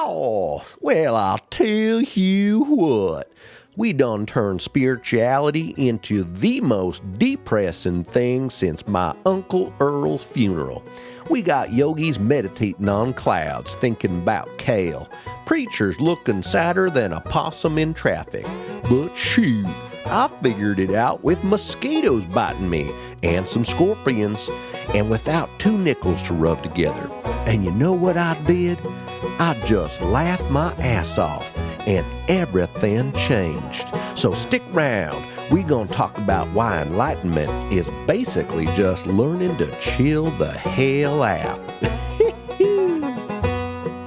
Oh, well, I'll tell you what. We done turned spirituality into the most depressing thing since my Uncle Earl's funeral. We got yogis meditating on clouds, thinking about kale. Preachers looking sadder than a possum in traffic. But shoot, I figured it out with mosquitoes biting me and some scorpions, and without 2 nickels to rub together. And you know what I did? I just laughed my ass off, and everything changed. So stick round. We gonna talk about why enlightenment is basically just learning to chill the hell out.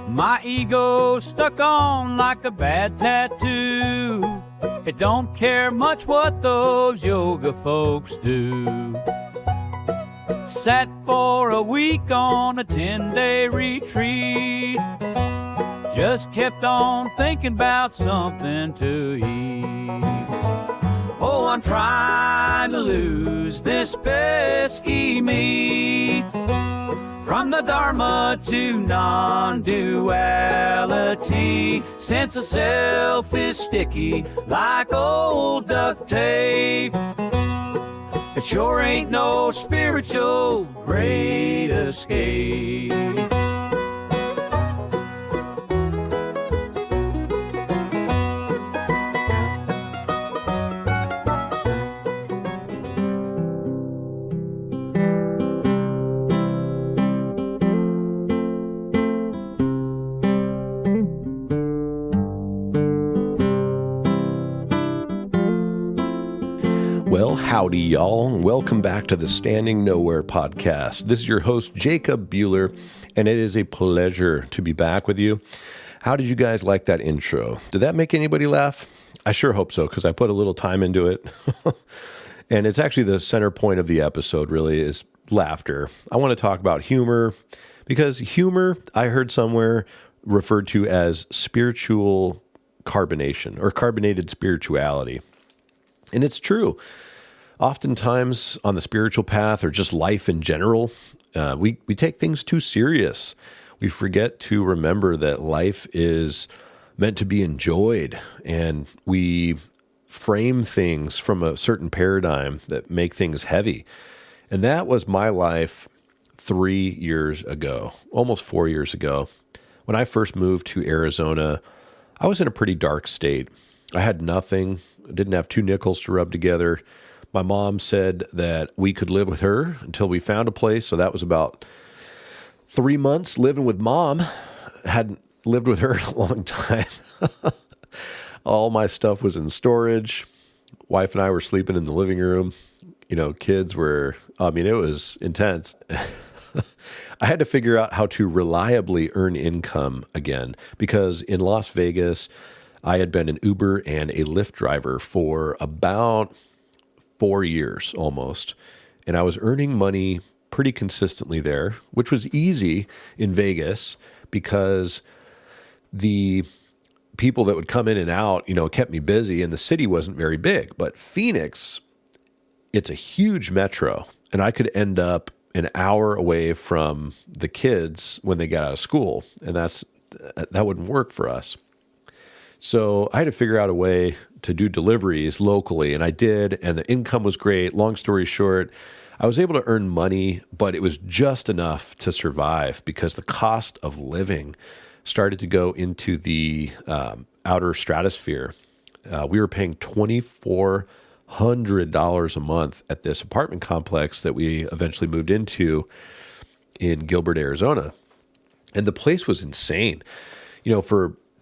My ego stuck on like a bad tattoo. It don't care much what those yoga folks do. Sat for a week on a 10-day retreat. Just kept on thinking about something to eat. Oh, I'm trying to lose this pesky meat. From the Dharma to non-duality. Sense of self is sticky like old duct tape. It sure ain't no spiritual great escape. Well, howdy, y'all. Welcome back to the Standing Nowhere podcast. This is your host, Jacob Bueller, and it is a pleasure to be back with you. How did you guys like that intro? Did that make anybody laugh? I sure hope so, because I put a little time into it. And it's actually the center point of the episode, really, is laughter. I want to talk about humor, because humor, I heard somewhere, referred to as spiritual carbonation or carbonated spirituality. And it's true. Oftentimes on the spiritual path or just life in general, we take things too serious. We forget to remember that life is meant to be enjoyed, and we frame things from a certain paradigm that make things heavy. And that was my life 3 years ago, almost 4 years ago. When I first moved to Arizona, I was in a pretty dark state. I had nothing, didn't have 2 nickels to rub together. My mom said that we could live with her until we found a place. So that was about 3 months living with mom. Hadn't lived with her in a long time. All my stuff was in storage. Wife and I were sleeping in the living room. You know, kids were, it was intense. I had to figure out how to reliably earn income again, because in Las Vegas, I had been an Uber and a Lyft driver for about 4 years almost, and I was earning money pretty consistently there, which was easy in Vegas because the people that would come in and out, kept me busy, and the city wasn't very big. But Phoenix, it's a huge metro, and I could end up an hour away from the kids when they got out of school, and that wouldn't work for us. So I had to figure out a way to do deliveries locally, and I did, and the income was great. Long story short, I was able to earn money, but it was just enough to survive because the cost of living started to go into the outer stratosphere. We were paying $2,400 a month at this apartment complex that we eventually moved into in Gilbert, Arizona. And the place was insane.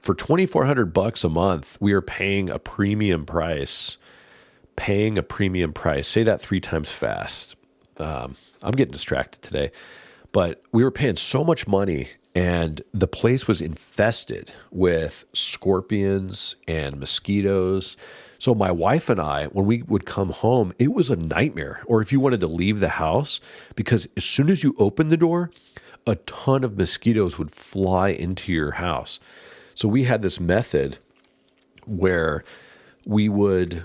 For $2,400 a month, we are paying a premium price. Say that 3 times fast. I'm getting distracted today. But we were paying so much money, and the place was infested with scorpions and mosquitoes. So my wife and I, when we would come home, it was a nightmare. Or if you wanted to leave the house, because as soon as you opened the door, a ton of mosquitoes would fly into your house. So we had this method where we would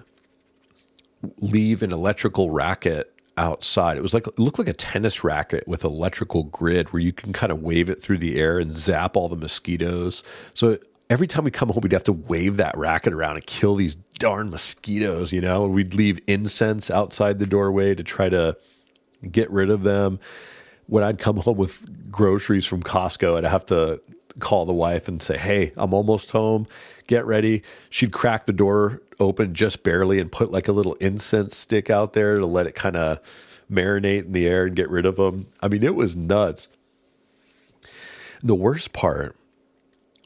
leave an electrical racket outside. It looked like a tennis racket with electrical grid where you can kind of wave it through the air and zap all the mosquitoes. So every time we come home, we'd have to wave that racket around and kill these darn mosquitoes, and we'd leave incense outside the doorway to try to get rid of them. When I'd come home with groceries from Costco, I'd have to call the wife and say, hey, I'm almost home. Get ready. She'd crack the door open just barely and put like a little incense stick out there to let it kind of marinate in the air and get rid of them. I mean, it was nuts. The worst part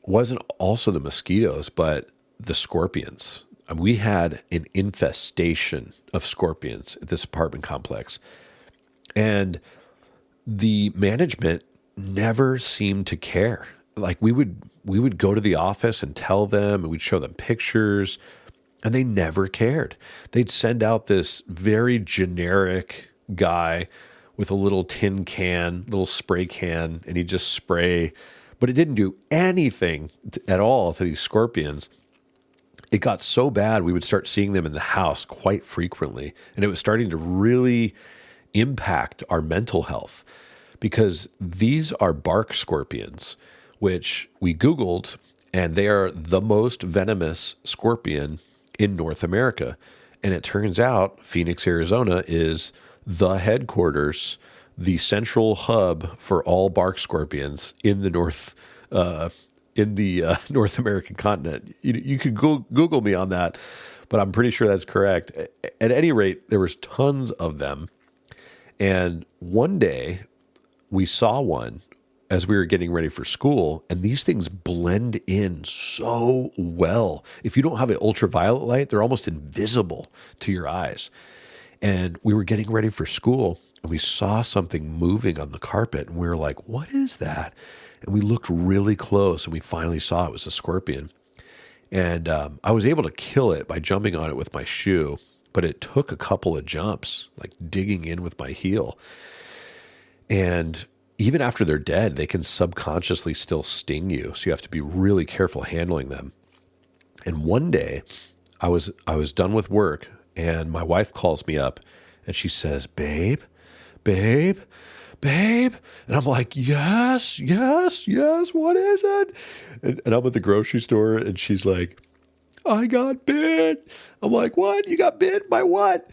wasn't also the mosquitoes, but the scorpions. I mean, we had an infestation of scorpions at this apartment complex. And the management never seemed to care. Like we would go to the office and tell them, and we'd show them pictures, and they never cared. They'd send out this very generic guy with a little tin can, little spray can, and he'd just spray, but it didn't do anything at all to these scorpions. It got so bad, we would start seeing them in the house quite frequently, and it was starting to really impact our mental health because these are bark scorpions, which we Googled, and they are the most venomous scorpion in North America. And it turns out Phoenix, Arizona is the headquarters, the central hub for all bark scorpions in the North American continent. You could Google me on that, but I'm pretty sure that's correct. At any rate, there was tons of them. And one day we saw one as we were getting ready for school, and these things blend in so well. If you don't have an ultraviolet light, they're almost invisible to your eyes. And we were getting ready for school, and we saw something moving on the carpet, and we were like, what is that? And we looked really close, and we finally saw it was a scorpion. And I was able to kill it by jumping on it with my shoe, but it took a couple of jumps, like digging in with my heel. And even after they're dead, they can subconsciously still sting you. So you have to be really careful handling them. And one day I was done with work, and my wife calls me up and she says, babe. And I'm like, yes, what is it? And I'm at the grocery store, and she's like, I got bit. I'm like, what? You got bit by what?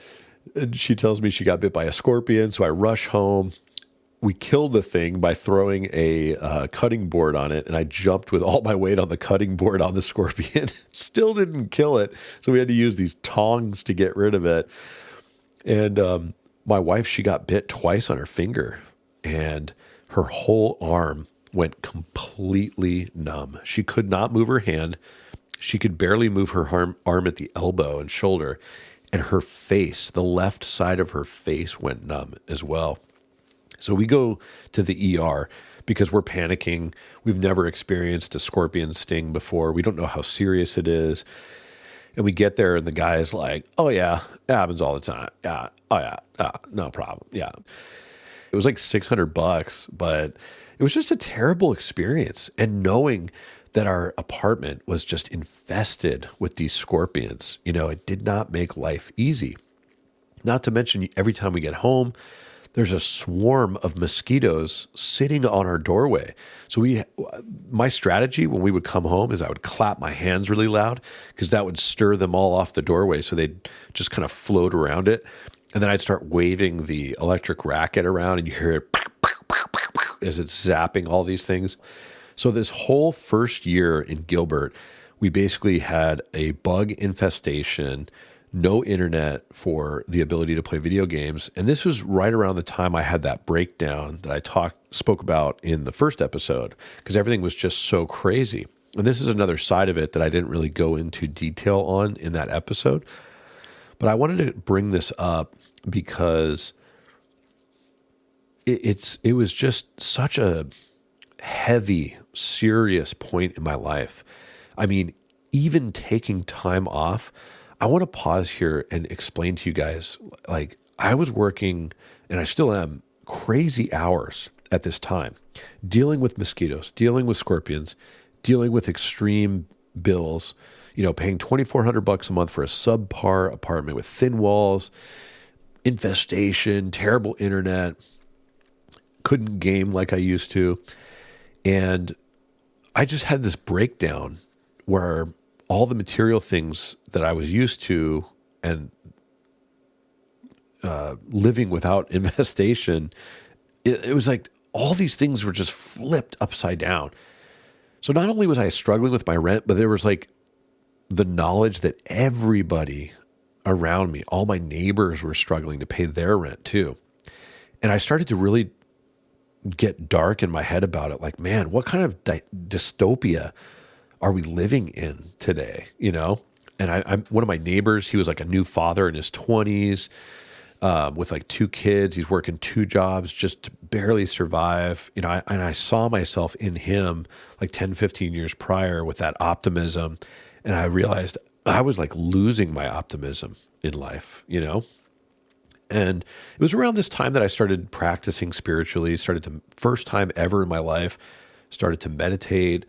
And she tells me she got bit by a scorpion. So I rush home. We killed the thing by throwing a cutting board on it, and I jumped with all my weight on the cutting board on the scorpion. Still didn't kill it, so we had to use these tongs to get rid of it. And my wife, she got bit twice on her finger, and her whole arm went completely numb. She could not move her hand. She could barely move her arm at the elbow and shoulder, and her face, the left side of her face, went numb as well. So we go to the ER because we're panicking. We've never experienced a scorpion sting before. We don't know how serious it is. And we get there, and the guy is like, oh, yeah, it happens all the time. Yeah. Oh, yeah. No problem. Yeah. It was like $600, but it was just a terrible experience. And knowing that our apartment was just infested with these scorpions, it did not make life easy. Not to mention, every time we get home, there's a swarm of mosquitoes sitting on our doorway. So my strategy when we would come home is I would clap my hands really loud because that would stir them all off the doorway. So they'd just kind of float around it. And then I'd start waving the electric racket around, and you hear it as it's zapping all these things. So this whole first year in Gilbert, we basically had a bug infestation, no internet for the ability to play video games. And this was right around the time I had that breakdown that I spoke about in the first episode, because everything was just so crazy. And this is another side of it that I didn't really go into detail on in that episode. But I wanted to bring this up because it was just such a heavy, serious point in my life. I mean, even taking time off, I want to pause here and explain to you guys, like, I was working, and I still am, crazy hours at this time, dealing with mosquitoes, dealing with scorpions, dealing with extreme bills, paying $2,400 a month for a subpar apartment with thin walls, Infestation, terrible internet, couldn't game like I used to. And I just had this breakdown where all the material things that I was used to and living without infestation, it was like all these things were just flipped upside down. So not only was I struggling with my rent, but there was like the knowledge that everybody around me, all my neighbors were struggling to pay their rent too. And I started to really get dark in my head about it. Like, man, what kind of dystopia are we living in today? You know? And I'm one of my neighbors, he was like a new father in his 20s, with like 2 kids. He's working 2 jobs just to barely survive. You know, and I saw myself in him like 10, 15 years prior with that optimism. And I realized I was like losing my optimism in life, you know? And it was around this time that I started practicing spiritually, first time ever in my life, started to meditate,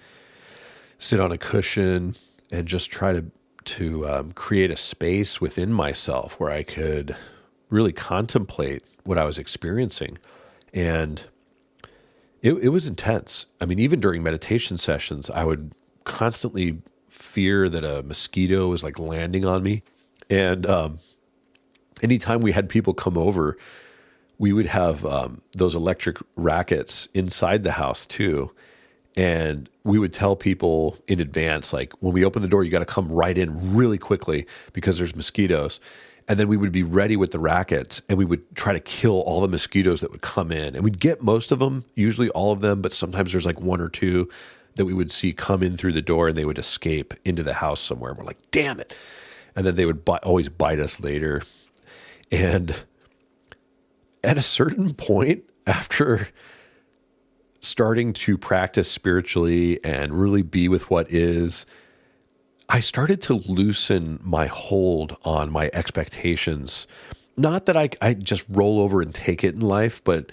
sit on a cushion, and just try to create a space within myself where I could really contemplate what I was experiencing. And it was intense. I mean, even during meditation sessions, I would constantly fear that a mosquito was like landing on me. And anytime we had people come over, we would have those electric rackets inside the house too. And we would tell people in advance, like, when we open the door, you got to come right in really quickly because there's mosquitoes. And then we would be ready with the rackets and we would try to kill all the mosquitoes that would come in. And we'd get most of them, usually all of them, but sometimes there's like 1 or 2 that we would see come in through the door and they would escape into the house somewhere. And we're like, damn it. And then they would always bite us later. And at a certain point, after starting to practice spiritually and really be with what is, I started to loosen my hold on my expectations. Not that I just roll over and take it in life, but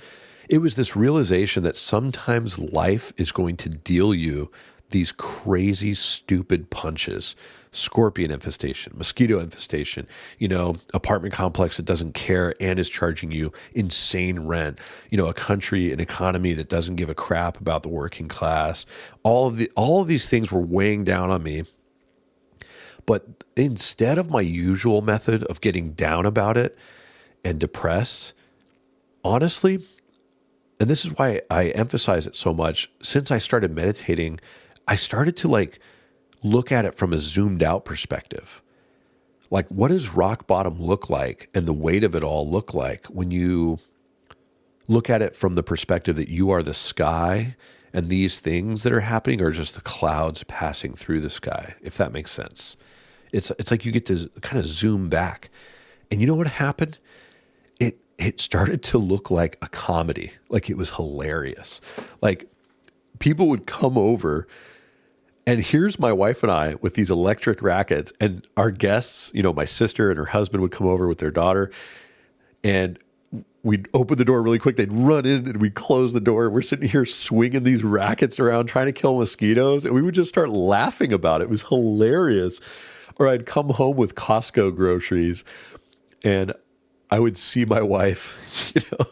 it was this realization that sometimes life is going to deal you these crazy, stupid punches. Scorpion infestation, mosquito infestation, you know, apartment complex that doesn't care and is charging you insane rent, you know, a country, an economy that doesn't give a crap about the working class. All of these things were weighing down on me. But instead of my usual method of getting down about it and depressed, honestly, and this is why I emphasize it so much, since I started meditating, I started to like look at it from a zoomed out perspective. Like, what does rock bottom look like and the weight of it all look like when you look at it from the perspective that you are the sky and these things that are happening are just the clouds passing through the sky, if that makes sense. It's like you get to kind of zoom back. And you know what happened? It started to look like a comedy. Like, it was hilarious. Like, people would come over, and here's my wife and I with these electric rackets, and our guests, you know, my sister and her husband would come over with their daughter, and we'd open the door really quick. They'd run in and we'd close the door. We're sitting here swinging these rackets around trying to kill mosquitoes, and we would just start laughing about it. It was hilarious. Or I'd come home with Costco groceries, and I would see my wife, you know,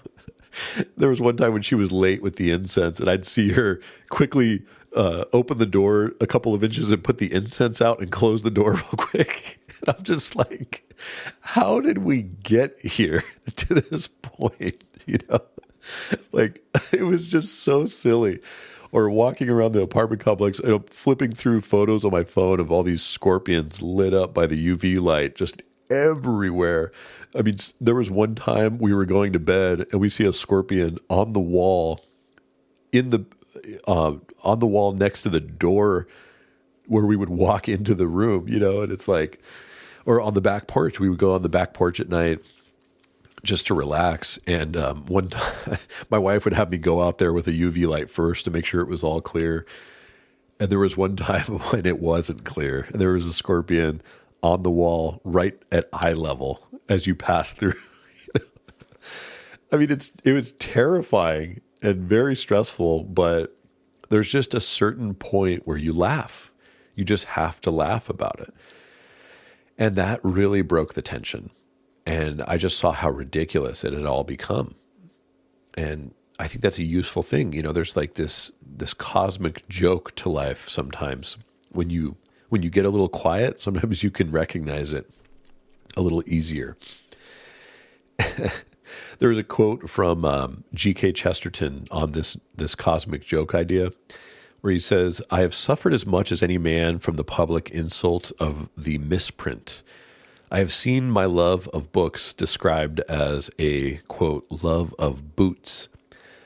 there was one time when she was late with the incense, and I'd see her quickly open the door a couple of inches and put the incense out and close the door real quick. And I'm just like, how did we get here to this point? You know, like, it was just so silly. Or walking around the apartment complex, you know, flipping through photos on my phone of all these scorpions lit up by the UV light just everywhere. I mean, there was one time we were going to bed and we see a scorpion on the wall on the wall next to the door where we would walk into the room, you know, and it's like, or on the back porch. We would go on the back porch at night just to relax. And one time my wife would have me go out there with a UV light first to make sure it was all clear. And there was one time when it wasn't clear, and there was a scorpion on the wall right at eye level as you pass through. I mean, it was terrifying and very stressful, but there's just a certain point where you laugh. You just have to laugh about it. And that really broke the tension. And I just saw how ridiculous it had all become. And I think that's a useful thing. There's like this cosmic joke to life sometimes. When you get a little quiet, sometimes you can recognize it a little easier. There was a quote from G.K. Chesterton on this cosmic joke idea, where he says, "I have suffered as much as any man from the public insult of the misprint. I have seen my love of books described as a, quote, love of boots.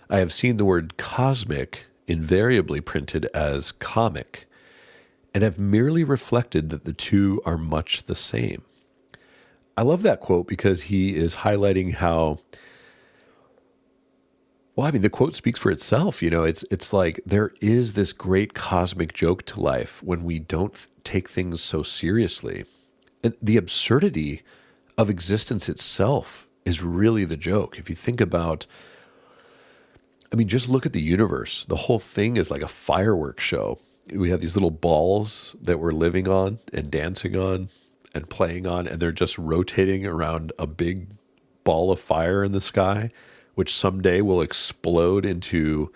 I have seen the word cosmic invariably printed as comic, and have merely reflected that the two are much the same." I love that quote because he is highlighting how, the quote speaks for itself. It's like there is this great cosmic joke to life when we don't take things so seriously. And the absurdity of existence itself is really the joke. If you think about, just look at the universe. The whole thing is like a fireworks show. We have these little balls that we're living on and dancing on and playing on, and they're just rotating around a big ball of fire in the sky, which someday will explode into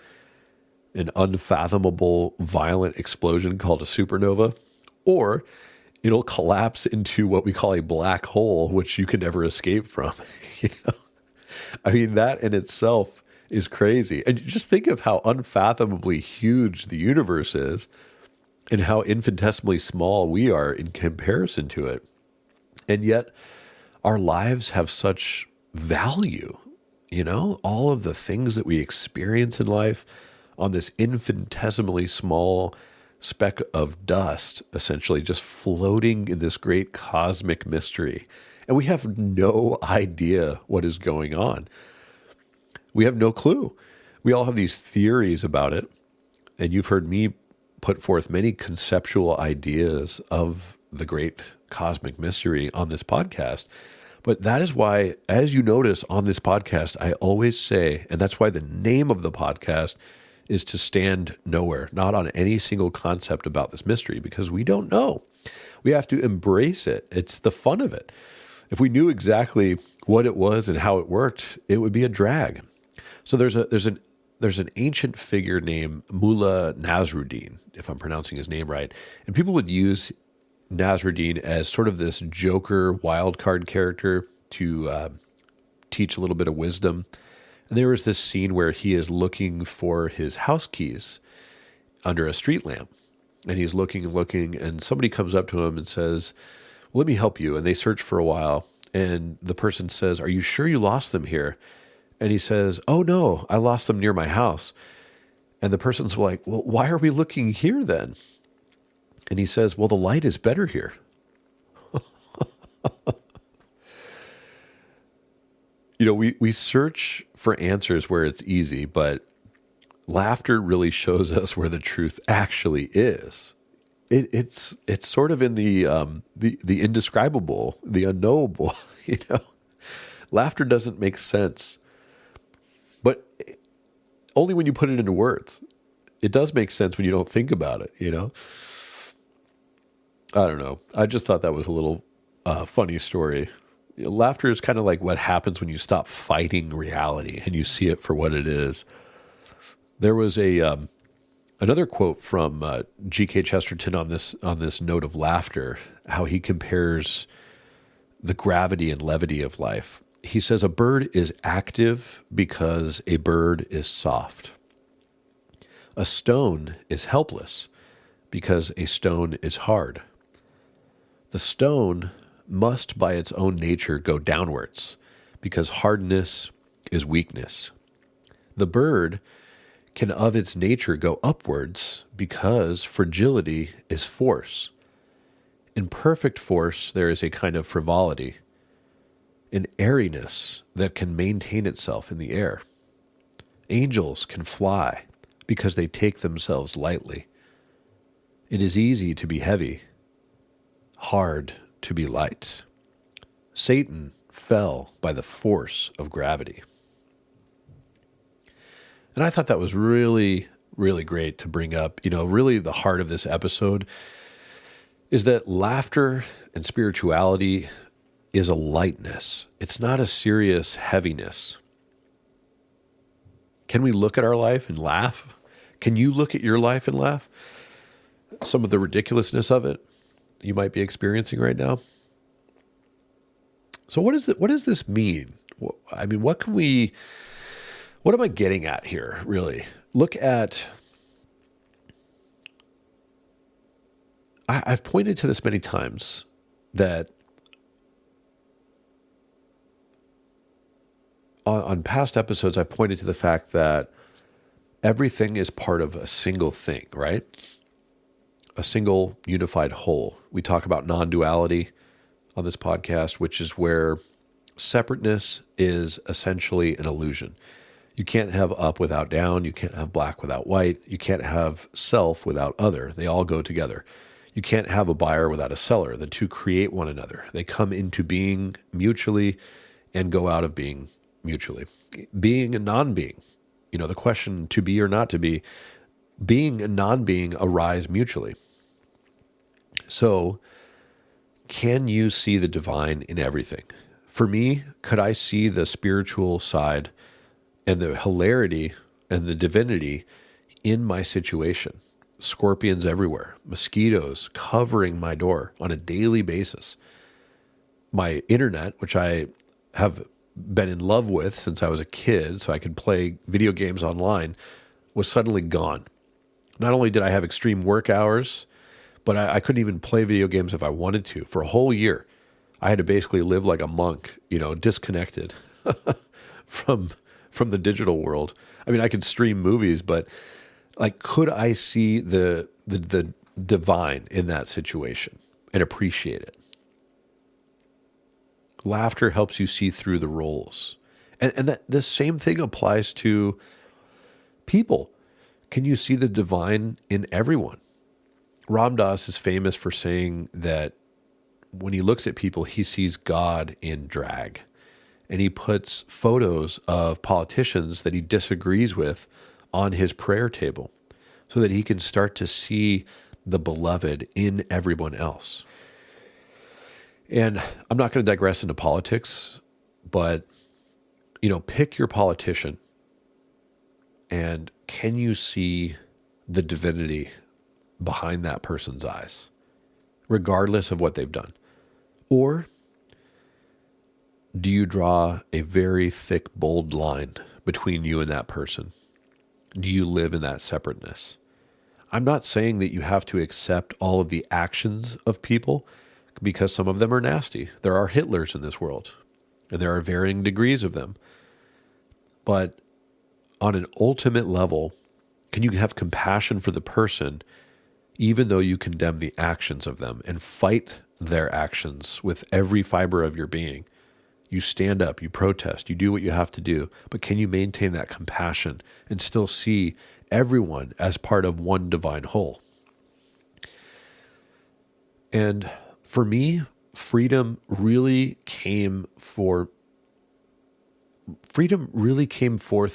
an unfathomable violent explosion called a supernova, or it'll collapse into what we call a black hole, which you can never escape from. That in itself is crazy. And just think of how unfathomably huge the universe is and how infinitesimally small we are in comparison to it. And yet our lives have such value. All of the things that we experience in life on this infinitesimally small speck of dust, essentially just floating in this great cosmic mystery. And we have no idea what is going on. We have no clue. We all have these theories about it. And you've heard me put forth many conceptual ideas of the great cosmic mystery on this podcast. But that is why, as you notice on this podcast, I always say, and that's why the name of the podcast is To Stand Nowhere, not on any single concept about this mystery, because we don't know. We have to embrace it. It's the fun of it. If we knew exactly what it was and how it worked, it would be a drag. So there's an ancient figure named Mullah Nasruddin, if I'm pronouncing his name right, and people would use Nasruddin as sort of this joker wildcard character to teach a little bit of wisdom. And there was this scene where he is looking for his house keys under a street lamp. And he's looking, and somebody comes up to him and says, "Well, let me help you." And they search for a while. And the person says, "Are you sure you lost them here?" And he says, "Oh, no, I lost them near my house." And the person's like, "Well, why are we looking here then?" And he says, "Well, the light is better here." We search for answers where it's easy, but laughter really shows us where the truth actually is. It's sort of in the indescribable, the unknowable. Laughter doesn't make sense, but only when you put it into words. It does make sense when you don't think about it. I don't know. I just thought that was a little funny story. Laughter is kind of like what happens when you stop fighting reality and you see it for what it is. There was another quote from G.K. Chesterton on this note of laughter, how he compares the gravity and levity of life. He says, "A bird is active because a bird is soft. A stone is helpless because a stone is hard. The stone must by its own nature go downwards because hardness is weakness. The bird can of its nature go upwards because fragility is force. In perfect force, there is a kind of frivolity, an airiness that can maintain itself in the air. Angels can fly because they take themselves lightly. It is easy to be heavy, hard to be light. Satan fell by the force of gravity." And I thought that was really, really great to bring up. Really the heart of this episode is that laughter and spirituality is a lightness. It's not a serious heaviness. Can we look at our life and laugh? Can you look at your life and laugh? Some of the ridiculousness of it you might be experiencing right now. So what does this mean? I mean, what am I getting at here, really? Look at, I've pointed to this many times, that on past episodes, I've pointed to the fact that everything is part of a single thing, right? A single unified whole. We talk about non-duality on this podcast, which is where separateness is essentially an illusion. You can't have up without down. You can't have black without white. You can't have self without other. They all go together. You can't have a buyer without a seller. The two create one another. They come into being mutually and go out of being mutually. Being and non-being. The question to be or not to be, being and non-being arise mutually. So, can you see the divine in everything? For me, could I see the spiritual side and the hilarity and the divinity in my situation? Scorpions everywhere, mosquitoes covering my door on a daily basis. My internet, which I have been in love with since I was a kid, so I could play video games online, was suddenly gone. Not only did I have extreme work hours, but I couldn't even play video games if I wanted to. For a whole year, I had to basically live like a monk, disconnected from the digital world. I mean, I could stream movies, but could I see the divine in that situation and appreciate it? Laughter helps you see through the roles. And that the same thing applies to people. Can you see the divine in everyone? Ram Dass is famous for saying that when he looks at people, he sees God in drag. And he puts photos of politicians that he disagrees with on his prayer table so that he can start to see the beloved in everyone else. And I'm not going to digress into politics, but, pick your politician, and can you see the divinity behind that person's eyes, regardless of what they've done? Or do you draw a very thick, bold line between you and that person? Do you live in that separateness? I'm not saying that you have to accept all of the actions of people, because some of them are nasty. There are Hitlers in this world, and there are varying degrees of them. But on an ultimate level, can you have compassion for the person, even though you condemn the actions of them and fight their actions with every fiber of your being? You stand up, you protest, you do what you have to do, but can you maintain that compassion and still see everyone as part of one divine whole? And for me, freedom really came forth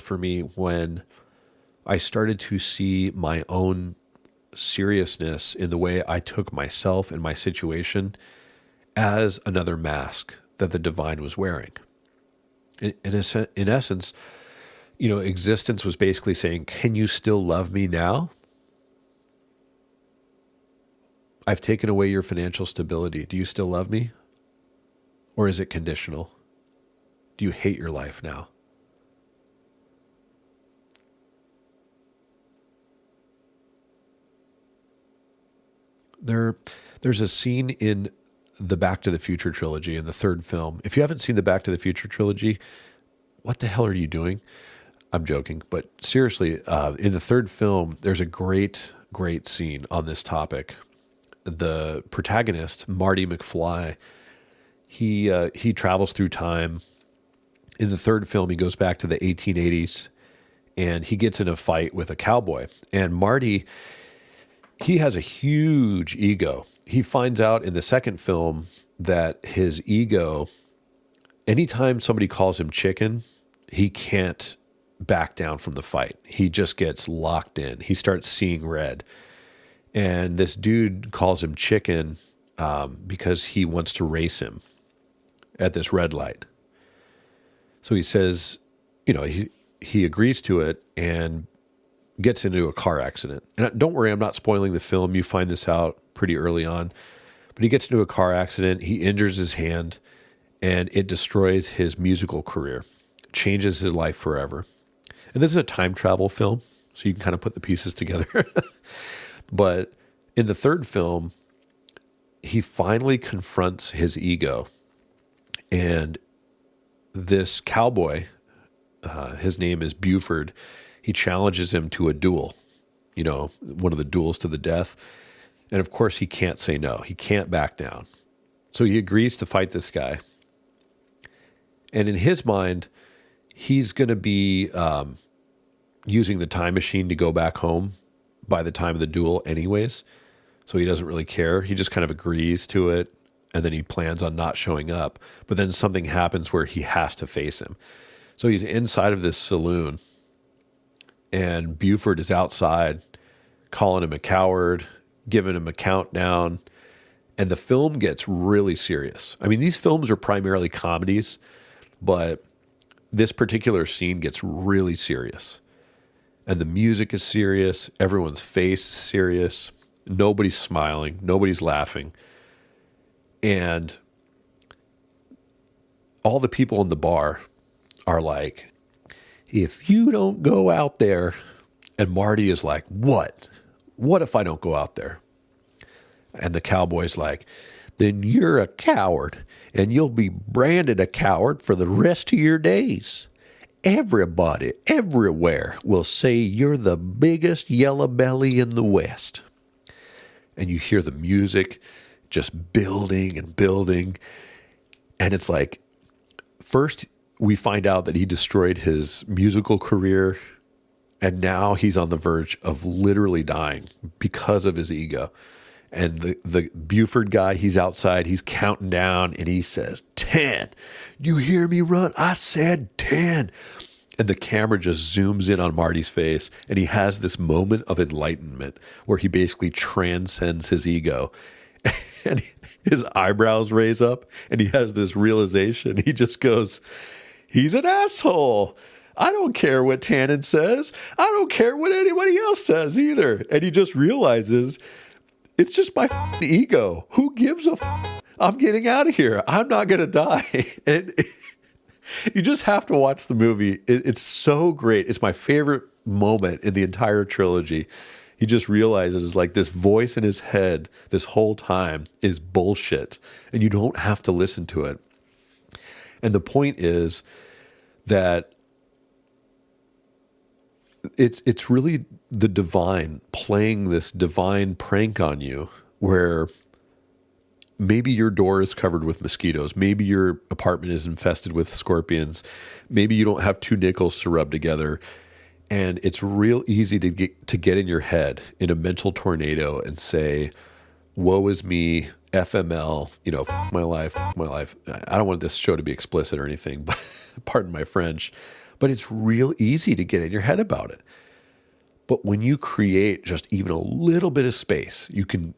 for me when I started to see my own seriousness in the way I took myself and my situation as another mask that the divine was wearing. In essence, existence was basically saying, can you still love me now? I've taken away your financial stability. Do you still love me? Or is it conditional? Do you hate your life now? There's a scene in the Back to the Future trilogy, in the third film. If you haven't seen the Back to the Future trilogy, what the hell are you doing? I'm joking, but seriously, in the third film, there's a great scene on this topic. The protagonist, Marty McFly, he travels through time. In the third film, he goes back to the 1880s, and he gets in a fight with a cowboy. And Marty, he has a huge ego. He finds out in the second film that his ego, anytime somebody calls him chicken, he can't back down from the fight. He just gets locked in. He starts seeing red. And this dude calls him chicken because he wants to race him. at this red light. So he says, he agrees to it and gets into a car accident. And don't worry, I'm not spoiling the film. You find this out pretty early on. But he gets into a car accident. He injures his hand, and it destroys his musical career, changes his life forever. And this is a time travel film, so you can kind of put the pieces together. But in the third film, he finally confronts his ego. And this cowboy, his name is Buford, he challenges him to a duel, one of the duels to the death. And of course, he can't say no. He can't back down. So he agrees to fight this guy. And in his mind, he's going to be using the time machine to go back home by the time of the duel anyways. So he doesn't really care. He just kind of agrees to it. And then he plans on not showing up. But then something happens where he has to face him. So he's inside of this saloon. And Buford is outside calling him a coward, giving him a countdown. And the film gets really serious. I mean, these films are primarily comedies, but this particular scene gets really serious. And the music is serious. Everyone's face is serious. Nobody's smiling. Nobody's laughing. And all the people in the bar are like, if you don't go out there, and Marty is like, what? What if I don't go out there? And the cowboy's like, then you're a coward, and you'll be branded a coward for the rest of your days. Everybody, everywhere will say you're the biggest yellow belly in the West. And you hear the music just building and building. And it's like, first we find out that he destroyed his musical career, and now he's on the verge of literally dying because of his ego. And the Buford guy, he's outside, he's counting down, and he says, 10. You hear me run? I said 10. And the camera just zooms in on Marty's face, and he has this moment of enlightenment where he basically transcends his ego. And his eyebrows raise up, and he has this realization. He just goes, he's an asshole. I don't care what Tannen says. I don't care what anybody else says either. And he just realizes, it's just my ego. Who gives a I'm getting out of here. I'm not going to die. And you just have to watch the movie. It's so great. It's my favorite moment in the entire trilogy. He just realizes like this voice in his head this whole time is bullshit, and you don't have to listen to it. And the point is that it's really the divine playing this divine prank on you, where maybe your door is covered with mosquitoes. Maybe your apartment is infested with scorpions. Maybe you don't have two nickels to rub together. And it's real easy to get in your head in a mental tornado and say, woe is me, FML, f my life, my life. I don't want this show to be explicit or anything, but pardon my French. But it's real easy to get in your head about it. But when you create just even a little bit of space, you can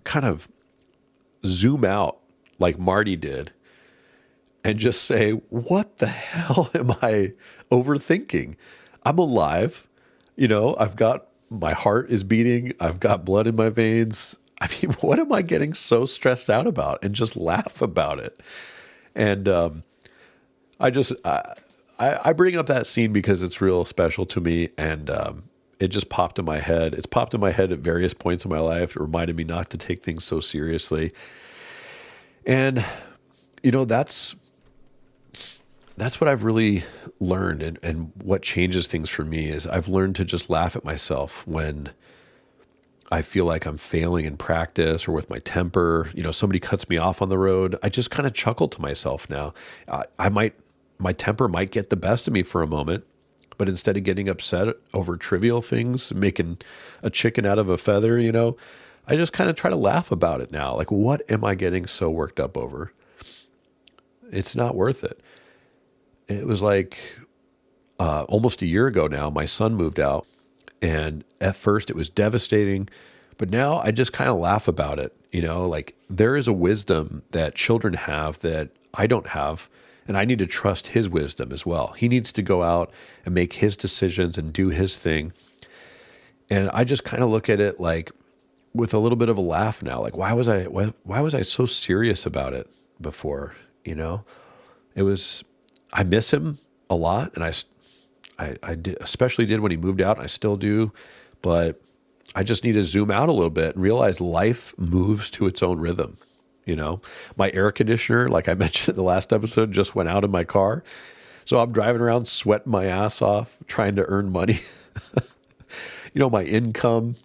kind of zoom out like Marty did and just say, what the hell am I overthinking? I'm alive. I've got, my heart is beating. I've got blood in my veins. I mean, what am I getting so stressed out about? And just laugh about it. And I bring up that scene because it's real special to me, and it just popped in my head. It's popped in my head at various points in my life. It reminded me not to take things so seriously. And, that's what I've really learned, and what changes things for me is I've learned to just laugh at myself when I feel like I'm failing in practice or with my temper. Somebody cuts me off on the road. I just kind of chuckle to myself now. My temper might get the best of me for a moment, but instead of getting upset over trivial things, making a chicken out of a feather, I just kind of try to laugh about it now. Like, what am I getting so worked up over? It's not worth it. It was like almost a year ago now, my son moved out, and at first it was devastating, but now I just kind of laugh about it. Like, there is a wisdom that children have that I don't have, and I need to trust his wisdom as well. He needs to go out and make his decisions and do his thing. And I just kind of look at it like with a little bit of a laugh now. Like, why was I so serious about it before? You know, I miss him a lot, and I did, especially did when he moved out. And I still do, but I just need to zoom out a little bit and realize life moves to its own rhythm. You know, my air conditioner, like I mentioned in the last episode, just went out in my car. So I'm driving around sweating my ass off, trying to earn money. You know, my income's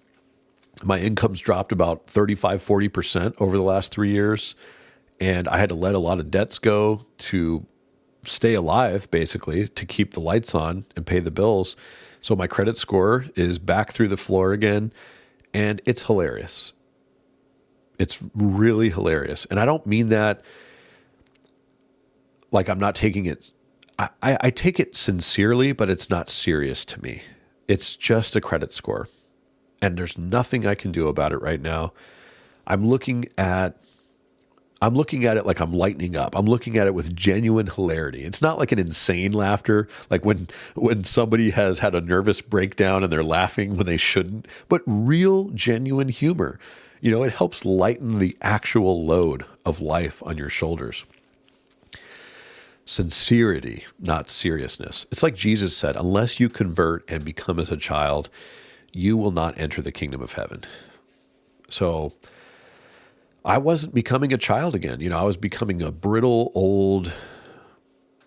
dropped about 35-40% over the last 3 years. And I had to let a lot of debts go to stay alive, basically, to keep the lights on and pay the bills. So my credit score is back through the floor again. And it's hilarious. It's really hilarious. And I don't mean that like I'm not taking it. I take it sincerely, but it's not serious to me. It's just a credit score. And there's nothing I can do about it right now. I'm looking at it like I'm lightening up. I'm looking at it with genuine hilarity. It's not like an insane laughter, like when somebody has had a nervous breakdown and they're laughing when they shouldn't, but real, genuine humor. You know, it helps lighten the actual load of life on your shoulders. Sincerity, not seriousness. It's like Jesus said, unless you convert and become as a child, you will not enter the kingdom of heaven. So I wasn't becoming a child again. You know, I was becoming a brittle, old,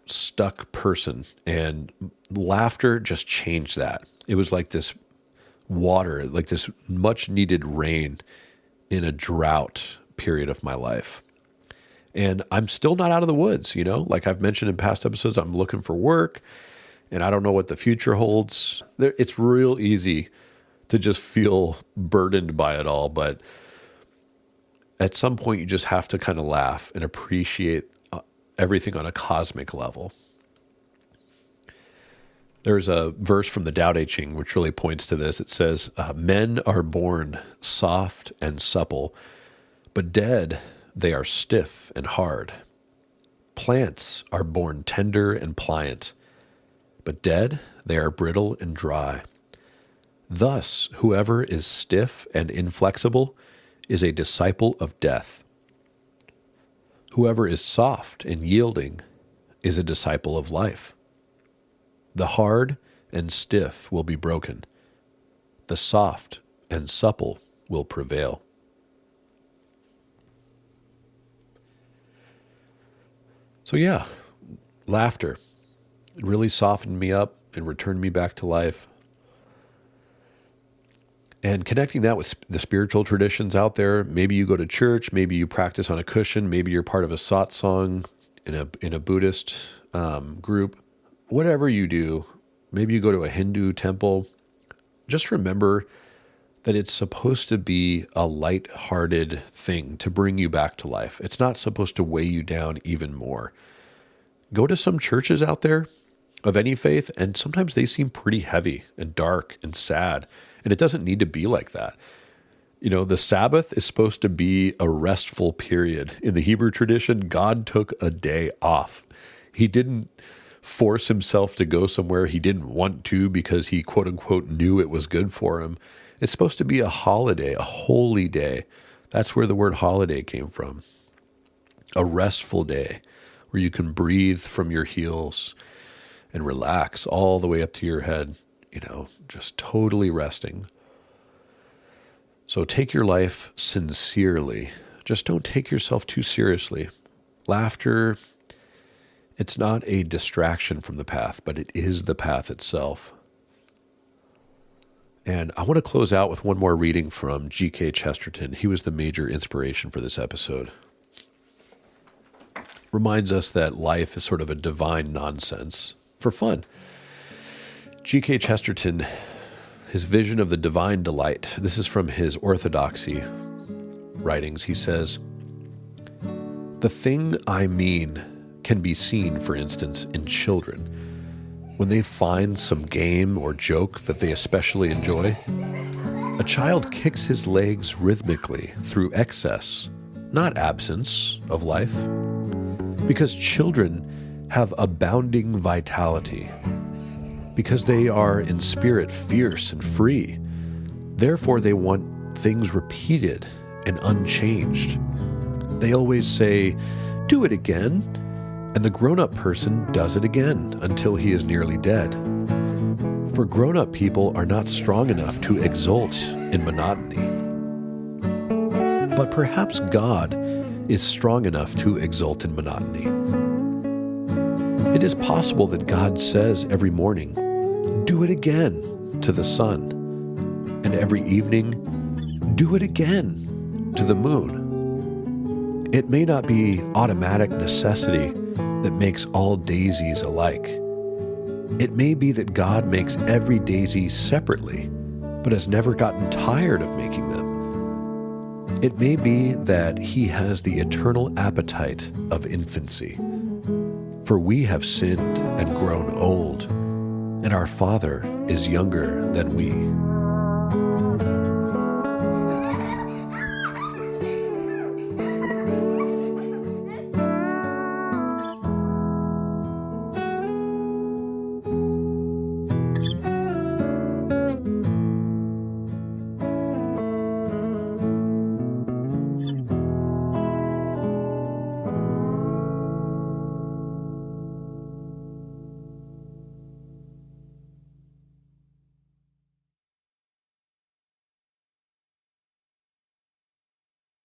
stuck person. And laughter just changed that. It was like this water, like this much needed rain in a drought period of my life. And I'm still not out of the woods, you know, like I've mentioned in past episodes, I'm looking for work and I don't know what the future holds. It's real easy to just feel burdened by it all. But at some point you just have to kind of laugh and appreciate everything on a cosmic level. There's a verse from the Tao Te Ching which really points to this. It says, men are born soft and supple, but dead they are stiff and hard. Plants are born tender and pliant, but dead they are brittle and dry. Thus, whoever is stiff and inflexible is a disciple of death. Whoever is soft and yielding is a disciple of life. The hard and stiff will be broken. The soft and supple will prevail. So yeah, laughter. It really softened me up and returned me back to life. And connecting that with the spiritual traditions out there, maybe you go to church, maybe you practice on a cushion, maybe you're part of a satsang in a Buddhist group. Whatever you do, maybe you go to a Hindu temple, just remember that it's supposed to be a light-hearted thing to bring you back to life. It's not supposed to weigh you down even more. Go to some churches out there of any faith, and sometimes they seem pretty heavy and dark and sad, and it doesn't need to be like that. You know, the Sabbath is supposed to be a restful period. In the Hebrew tradition, God took a day off. He didn't force himself to go somewhere he didn't want to because he, quote unquote, knew it was good for him. It's supposed to be a holiday, a holy day. That's where the word holiday came from. A restful day where you can breathe from your heels and relax all the way up to your head, you know, just totally resting. So take your life sincerely. Just don't take yourself too seriously. Laughter, it's not a distraction from the path, but it is the path itself. And I want to close out with one more reading from G.K. Chesterton. He was the major inspiration for this episode. Reminds us that life is sort of a divine nonsense for fun. G.K. Chesterton, his vision of the divine delight. This is from his Orthodoxy writings. He says, "The thing I mean can be seen, for instance, in children. When they find some game or joke that they especially enjoy, a child kicks his legs rhythmically through excess, not absence, of life. Because children have abounding vitality. Because they are in spirit fierce and free. Therefore they want things repeated and unchanged. They always say, "Do it again," and the grown-up person does it again until he is nearly dead. For grown-up people are not strong enough to exult in monotony. But perhaps God is strong enough to exult in monotony. It is possible that God says every morning, "Do it again," to the sun, and every evening, "Do it again," to the moon. It may not be automatic necessity that makes all daisies alike. It may be that God makes every daisy separately, but has never gotten tired of making them. It may be that he has the eternal appetite of infancy. For we have sinned and grown old, and our Father is younger than we.